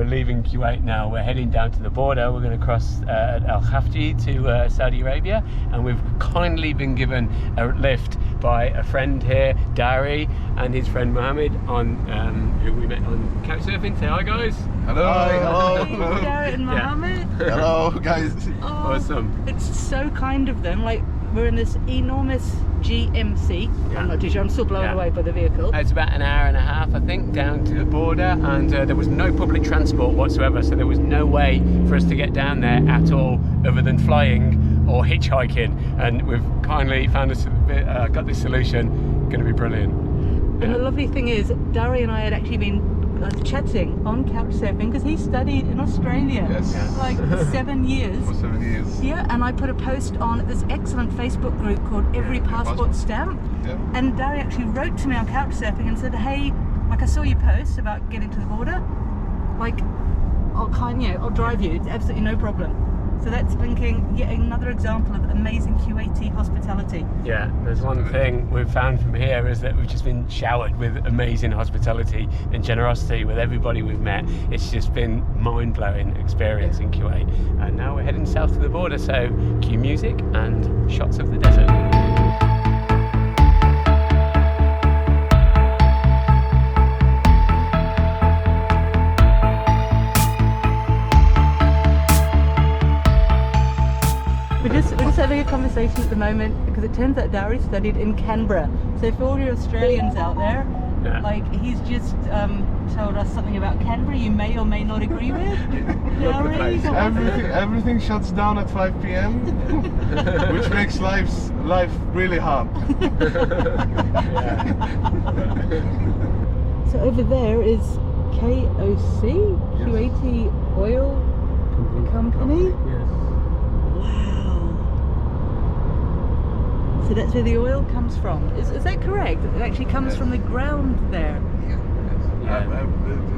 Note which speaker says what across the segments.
Speaker 1: leaving Kuwait now. We're heading down to the border. We're going to cross Al Khafji to Saudi Arabia, and we've kindly been given a lift by a friend here, Dhary, and his friend Mohammed, on who we met on couchsurfing. Say hi, guys.
Speaker 2: Hello.
Speaker 3: Hi, hello.
Speaker 4: Dhary and Mohammed.
Speaker 3: Hello, guys.
Speaker 4: Oh,
Speaker 1: Awesome.
Speaker 4: It's so kind of them. Like, we're in this enormous GMC.
Speaker 1: Yeah.
Speaker 4: I'm not too sure. I'm still blown away by the vehicle.
Speaker 1: It's about an hour and a half, I think, down to the border, and there was no public transport whatsoever, so there was no way for us to get down there at all, other than flying or hitchhiking. And we've kindly found us got this solution. Going to be brilliant.
Speaker 4: And the lovely thing is, Dhary and I had actually been chatting on couchsurfing because he studied in Australia.
Speaker 3: Yes.
Speaker 4: Like 7 years.
Speaker 3: For 7 years.
Speaker 4: Yeah, and I put a post on this excellent Facebook group called Every Passport Stamp.
Speaker 3: Yeah.
Speaker 4: And Dhary actually wrote to me on couchsurfing and said, hey, like, I saw your post about getting to the border. Like, I'll drive you. It's absolutely no problem. So that's linking yet another example of amazing Kuwaiti hospitality.
Speaker 1: Yeah, there's one thing we've found from here is that we've just been showered with amazing hospitality and generosity with everybody we've met. It's just been mind-blowing experience in Kuwait. And now we're heading south to the border, so cue music and shots of the desert.
Speaker 4: We're just having a conversation at the moment because it turns out Dhary studied in Canberra. So for all your Australians out there, like, he's just told us something about Canberra you may or may not agree with.
Speaker 2: Everything shuts down at 5 p.m, which makes life really hard.
Speaker 4: So over there is KOC, Kuwaiti Oil Company.
Speaker 1: Yes.
Speaker 4: So that's where the oil comes from. Is that correct? It actually comes from the ground there.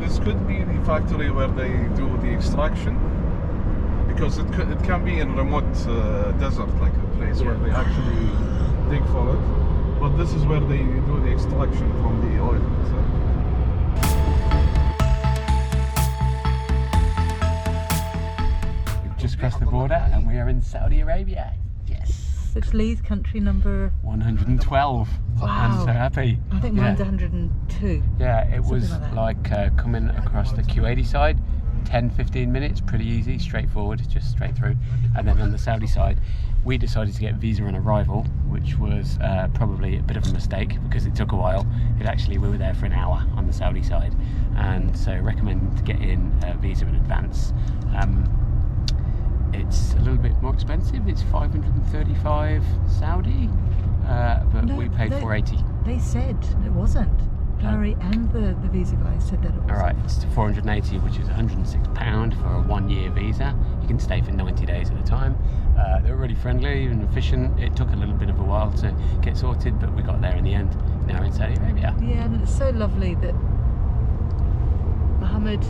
Speaker 2: This could be the factory where they do the extraction, because it can be in remote desert, like a place where they actually dig for it. But this is where they do the extraction from the oil.
Speaker 1: We've just crossed the border and we are in Saudi Arabia. Yes.
Speaker 4: It's Lee's country number
Speaker 1: 112.
Speaker 4: Wow.
Speaker 1: I'm so happy.
Speaker 4: I think mine's 102.
Speaker 1: Yeah, it was
Speaker 4: Something
Speaker 1: like coming across the Kuwaiti side, 10-15 minutes, pretty easy, straightforward, just straight through. And then on the Saudi side, we decided to get visa on arrival, which was probably a bit of a mistake because it took a while. We were there for an hour on the Saudi side, and so recommend to get in visa in advance. It's a little bit more expensive. It's 535 Saudi, but
Speaker 4: No,
Speaker 1: we paid 480.
Speaker 4: They said it wasn't. Dhary and the visa guy said that it wasn't.
Speaker 1: All right, it's 480, which is £106 for a 1-year visa. You can stay for 90 days at a time. They were really friendly and efficient. It took a little bit of a while to get sorted, but we got there in the end. Now we're in Saudi Arabia.
Speaker 4: Yeah, and it's so lovely that Mohammed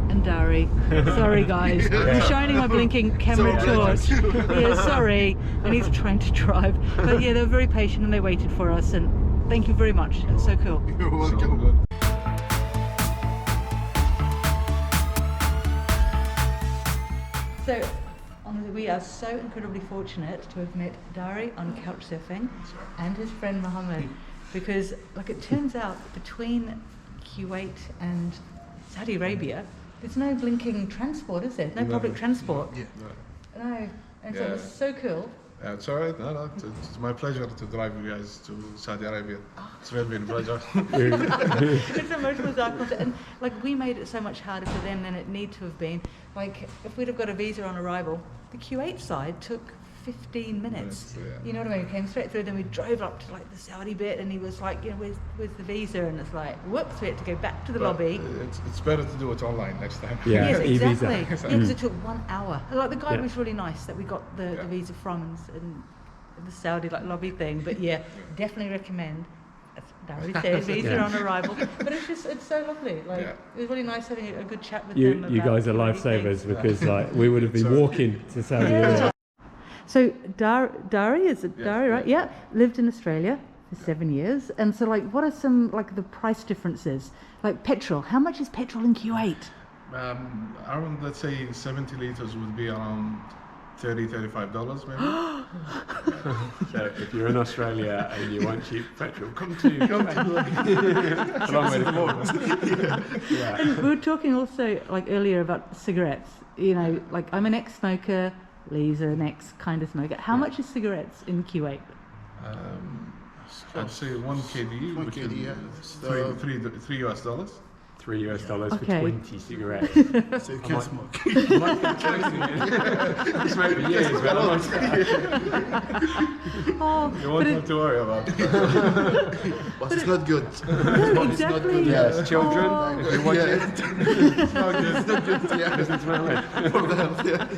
Speaker 4: and Dhary, sorry guys, I'm shining my blinking camera torch. Yeah, sorry, and he's trying to drive. But yeah, they were very patient and they waited for us, and thank you very much. It's so cool.
Speaker 3: You're welcome.
Speaker 4: So, honestly, we are so incredibly fortunate to have met Dhary on couchsurfing and his friend Mohammed, because, like, it turns out between Kuwait and Saudi Arabia, there's no blinking transport, is there? No public transport.
Speaker 3: Yeah.
Speaker 4: No, and so it was so cool.
Speaker 3: It's all right. No, it's my pleasure to drive you guys to Saudi Arabia. It's really been a pleasure.
Speaker 4: It's the most bizarre concept, and like, we made it so much harder for them than it need to have been. Like, if we'd have got a visa on arrival, the Kuwait side took 15 minutes. You know what I mean? We came straight through, then we drove up to like the Saudi bit, and he was like, you know, where's the visa? And it's like, whoops, we had to go back to the lobby.
Speaker 3: It's better to do it online next time.
Speaker 1: Yeah,
Speaker 4: Yes,
Speaker 1: e-visa.
Speaker 4: exactly. Because it took 1 hour. And, like, the guy was really nice that we got the visa from, and the Saudi like lobby thing. But yeah, definitely recommend. As Dhary said, visa on arrival. But it's so lovely. Like, it was really nice having a good chat with them.
Speaker 1: You guys are lifesavers, because like we would have been walking to Saudi Arabia.
Speaker 4: So Dhary, is it Dhary, right? Yeah, lived in Australia for 7 years. And so, like, what are some, like, the price differences? Like petrol, how much is petrol in Kuwait?
Speaker 3: Around, let's say, 70 liters would be around $35 maybe.
Speaker 1: So if you're in Australia and you want cheap petrol, come to a long way to come. Yeah.
Speaker 4: And we were talking also like earlier about cigarettes. You know, like I'm an ex-smoker, Lee's an ex-kind of smoker. How much is cigarettes in Kuwait?
Speaker 3: I'd say 1 kd, which
Speaker 5: kd, yeah.
Speaker 3: is $3 US.
Speaker 1: $3 for
Speaker 4: Okay.
Speaker 1: 20 cigarettes.
Speaker 5: So you can smoke.
Speaker 1: You might get close. You smoke for years, but I
Speaker 4: Oh,
Speaker 3: You won't have to worry about it.
Speaker 5: But it's not good.
Speaker 4: no, exactly.
Speaker 1: Yes, children,
Speaker 4: Oh.
Speaker 1: if you watch it,
Speaker 5: It's not good. It's not good. Yeah.
Speaker 1: doesn't smell it.
Speaker 5: For the health, yeah.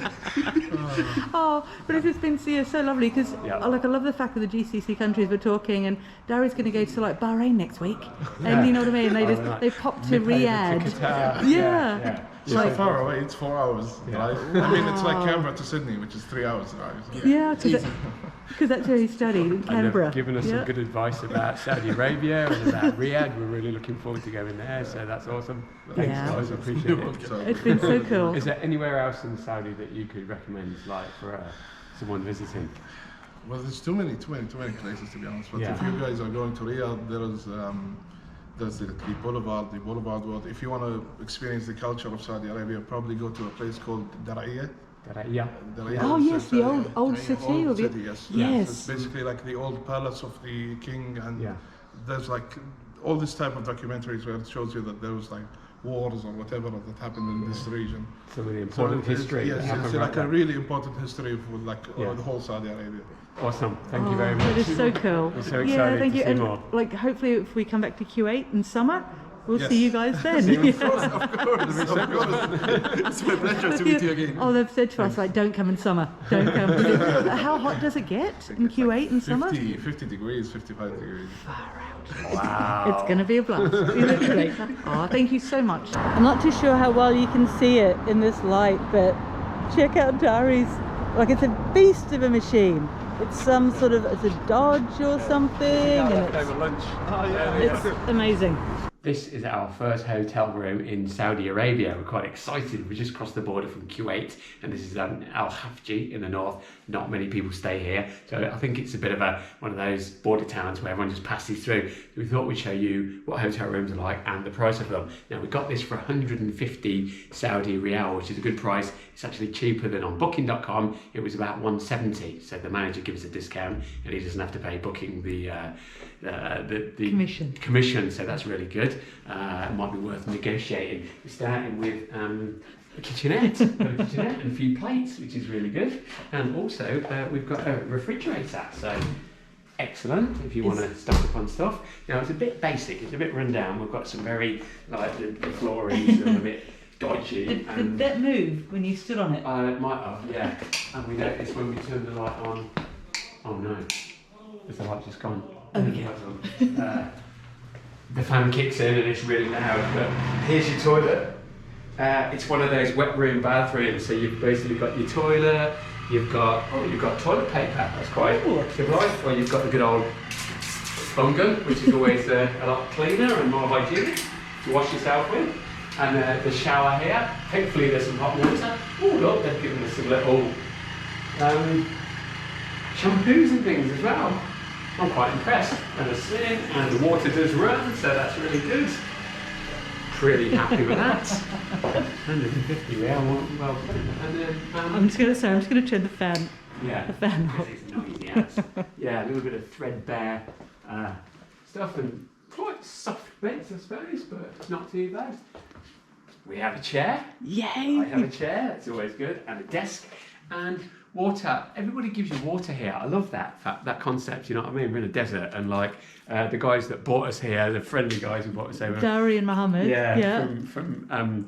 Speaker 4: Oh, but it's just been so lovely because
Speaker 1: Yeah.
Speaker 4: like I love the fact that the GCC countries were talking, and Dhary's going to go to like Bahrain next week,
Speaker 1: Yeah.
Speaker 4: and you know what I mean. They just
Speaker 1: right.
Speaker 4: they popped to
Speaker 1: Nip over to
Speaker 4: Riyadh.
Speaker 1: Qatar.
Speaker 4: Yeah.
Speaker 3: It's so far away, it's 4 hours drive. I mean, it's like Canberra to Sydney, which is 3 hours drive.
Speaker 4: Yeah, because that's where he studied in
Speaker 1: And
Speaker 4: Canberra.
Speaker 1: they've given us
Speaker 4: Yeah.
Speaker 1: some good advice about Saudi Arabia and about Riyadh. We're really looking forward to going there, so that's awesome. Thanks,
Speaker 4: Yeah.
Speaker 1: guys, I appreciate it.
Speaker 3: So,
Speaker 4: It's been so cool.
Speaker 1: Is there anywhere else in Saudi that you could recommend, like for someone visiting?
Speaker 3: well, there's too many places to be honest. But
Speaker 1: Yeah.
Speaker 3: if you guys are going to Riyadh, there's the Boulevard Road. If you want to experience the culture of Saudi Arabia, probably go to a place called Dhary.
Speaker 1: Yeah.
Speaker 4: Oh yes, the old city or the
Speaker 3: city, yes.
Speaker 4: Yes.
Speaker 3: So it's basically like the old palace of the king, and
Speaker 1: Yeah.
Speaker 3: there's like all this type of documentaries where it shows you that there was like wars or whatever that happened in this region.
Speaker 1: Some of the important
Speaker 3: it's-
Speaker 1: history.
Speaker 3: Yes,
Speaker 1: that
Speaker 3: it's
Speaker 1: happened
Speaker 3: like
Speaker 1: right
Speaker 3: a
Speaker 1: there.
Speaker 3: really important history of like
Speaker 1: Yeah.
Speaker 3: the whole Saudi Arabia.
Speaker 1: Awesome. Thank you
Speaker 4: Oh,
Speaker 1: very much.
Speaker 4: that is so cool.
Speaker 1: We're so
Speaker 4: Yeah,
Speaker 1: excited
Speaker 4: thank
Speaker 1: to
Speaker 4: you.
Speaker 1: see
Speaker 4: And
Speaker 1: more.
Speaker 4: like, hopefully, if we come back to Kuwait in summer, we'll
Speaker 3: Yes.
Speaker 4: see you guys then.
Speaker 1: See you in
Speaker 4: Yeah.
Speaker 5: Of course. It's my pleasure to meet you again.
Speaker 4: Oh, they've said to us like, don't come in summer. Don't come. How hot does it get in Kuwait in summer?
Speaker 3: 50 degrees, 55 degrees.
Speaker 1: Wow.
Speaker 4: It's going to be a blast, literally. Oh, thank you so much. I'm not too sure how well you can see it in this light, but check out Dhary's. Like, it's a beast of a machine. It's some sort of, it's a Dodge or something, and
Speaker 1: Over lunch.
Speaker 4: it's amazing.
Speaker 1: This is our first hotel room in Saudi Arabia. We're quite excited. We just crossed the border from Kuwait, and this is Al Khafji in the north. Not many people stay here, so I think it's a bit of one of those border towns where everyone just passes through. We thought we'd show you what hotel rooms are like and the price of them. Now, we got this for 150 Saudi Riyal, which is a good price. It's actually cheaper than on Booking.com. It was about 170, so the manager gives a discount, and he doesn't have to pay Booking the commission, so that's really good. It might be worth negotiating. We're starting with a kitchenette, and a few plates, which is really good. And also, we've got a refrigerator, so excellent if you want to stock up on stuff. Now, it's a bit basic, it's a bit run down. We've got some very, like, the floorings are a bit dodgy.
Speaker 4: Did that move when you stood on it?
Speaker 1: It might have, yeah. And we noticed when we turned the light on, oh no, is the light just gone? The fan kicks in and it's really loud, but here's your toilet. It's one of those wet room bathrooms, so you've basically got your toilet, you've got toilet paper, that's quite civilised, or you've got the good old bum gun, which is always a lot cleaner and more hygienic to wash yourself with. And the shower here, hopefully there's some hot water. Oh look, they've given us some little shampoos and things as well. I'm quite impressed. And a sink, and the water does run, so that's really good. Pretty happy with that. 150 Riyal, well put. And then,
Speaker 4: I'm just gonna turn the fan.
Speaker 1: yeah,
Speaker 4: The fan off.
Speaker 1: it's noisy as. Yeah, a little bit of threadbare stuff and quite soft bits, I suppose, but not too bad. We have a chair.
Speaker 4: Yay!
Speaker 1: I have a chair, that's always good, and a desk, and water. Everybody gives you water here. I love that concept, you know what I mean? We're in a desert, and like the guys that bought us here, the friendly guys who bought us over.
Speaker 4: Dhary and Mohammed.
Speaker 1: Yeah, from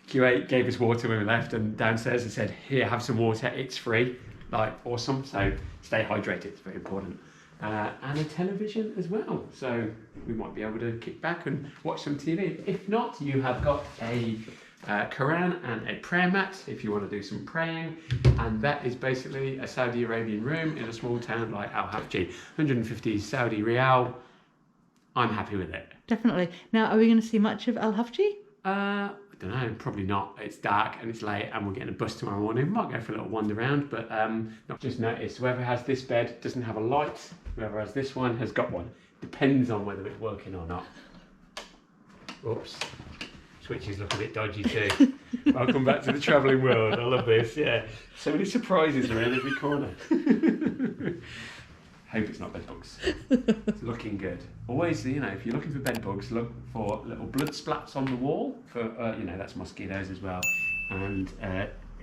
Speaker 1: Kuwait gave us water when we left, and downstairs they said, here, have some water, it's free. Like, awesome, so stay hydrated, it's very important. And a television as well, so we might be able to kick back and watch some TV. If not, you have got a Quran and a prayer mat if you want to do some praying, and that is basically a Saudi Arabian room in a small town like Al Khafji. 150 Saudi Riyal. I'm happy with it.
Speaker 4: Definitely. Now, are we going to see much of Al Khafji?
Speaker 1: don't know, probably not. It's dark and it's late and we're getting a bus tomorrow morning. Might go for a little wander around, but not just noticed. Whoever has this bed doesn't have a light. Whoever has this one has got one. Depends on whether it's working or not. Oops. Switches look a bit dodgy too. Welcome back to the travelling world. I love this, yeah. So many surprises around every corner. Hope it's not bed bugs. It's looking good. Always, you know, if you're looking for bed bugs, look for little blood splats on the wall. For you know, that's mosquitoes as well. And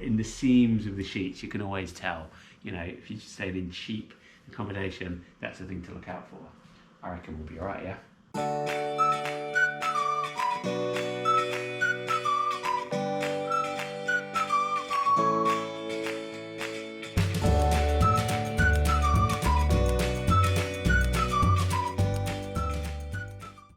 Speaker 1: in the seams of the sheets, you can always tell. You know, if you stayed in cheap accommodation, that's the thing to look out for. I reckon we'll be alright, yeah.